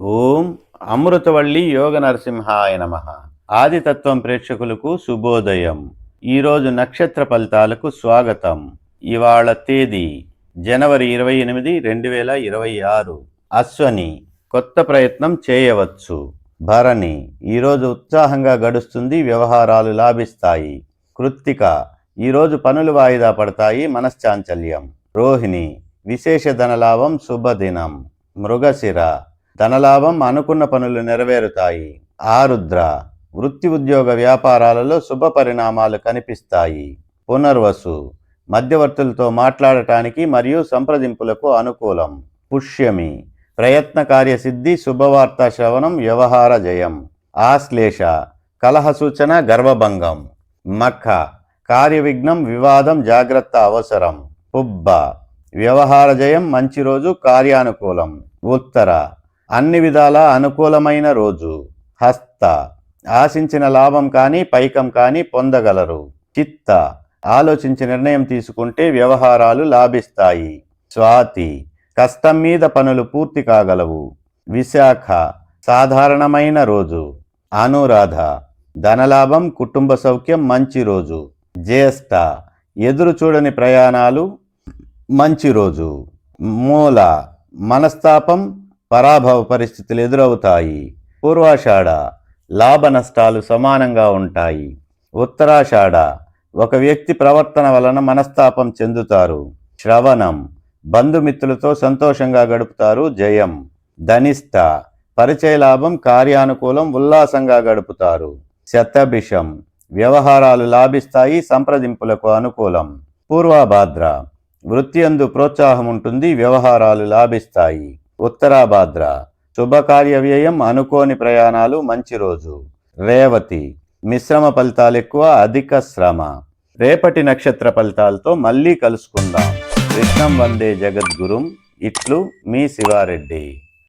ఓం అమృతవల్లి యోగ నరసింహాయ నమః. ఆదితత్వం ప్రేక్షకులకు శుభోదయం. ఈరోజు నక్షత్ర ఫలితాలకు స్వాగతం. ఇవాళ తేదీ జనవరి 28, 2026. అశ్వని, కొత్త ప్రయత్నం చేయవచ్చు. భరణి, ఈరోజు ఉత్సాహంగా గడుస్తుంది, వ్యవహారాలు లాభిస్తాయి. కృత్తిక, ఈరోజు పనులు వాయిదా పడతాయి, మనశ్చాంచల్యం. రోహిణి, విశేష ధనలాభం, శుభదినం. మృగశిర, ధనలాభం, అనుకున్న పనులు నెరవేరుతాయి. ఆరుద్ర, వృత్తి ఉద్యోగ వ్యాపారాలలో శుభ పరిణామాలు కనిపిస్తాయి. పునర్వసు, మధ్యవర్తులతో మాట్లాడటానికి మరియు సంప్రదింపులకు అనుకూలం. పుష్యమి, ప్రయత్న కార్యసిద్ధి, శుభవార్త శ్రవణం, వ్యవహార జయం. ఆశ్లేష, కలహ సూచన, గర్వభంగం. మఖ, కార్యవిఘ్నం, వివాదం, జాగ్రత్త అవసరం. పుబ్బ, వ్యవహార జయం, మంచి రోజు, కార్యానుకూలం. ఉత్తర, అన్ని విధాలా అనుకూలమైన రోజు. హస్త, ఆశించిన లాభం కానీ పైకం కానీ పొందగలరు. చిత్త, ఆలోచించి నిర్ణయం తీసుకుంటే వ్యవహారాలు లాభిస్తాయి. స్వాతి, కష్టం మీద పనులు పూర్తి కాగలవు. విశాఖ, సాధారణమైన రోజు. అనురాధ, ధనలాభం, కుటుంబ సౌఖ్యం, మంచి రోజు. జ్యేష్ఠ, ఎదురు చూడని ప్రయాణాలు, మంచి రోజు. మూల, మనస్తాపం, పరాభవ పరిస్థితులు ఎదురవుతాయి. పూర్వాషాఢ, లాభ నష్టాలు సమానంగా ఉంటాయి. ఉత్తరాషాఢ, ఒక వ్యక్తి ప్రవర్తన వలన మనస్తాపం చెందుతారు. శ్రవణం, బంధుమిత్రులతో సంతోషంగా గడుపుతారు, జయం. ధనిష్ట, పరిచయ లాభం, కార్యానుకూలం, ఉల్లాసంగా గడుపుతారు. శతభిషం, వ్యవహారాలు లాభిస్తాయి, సంప్రదింపులకు అనుకూలం. పూర్వభాద్ర, వృత్తి యందు ప్రోత్సాహం ఉంటుంది, వ్యవహారాలు లాభిస్తాయి. ఉత్తరాభాద్ర, శుభకార్య వ్యయం, అనుకోని ప్రయాణాలు, మంచి రోజు. రేవతి, మిశ్రమ ఫలితాలు ఎక్కువ, అధిక శ్రమ. రేపటి నక్షత్ర ఫలితాలతో మళ్ళీ కలుసుకుందాం. కృష్ణం వందే జగద్గురుం. ఇట్లు మీ శివారెడ్డి.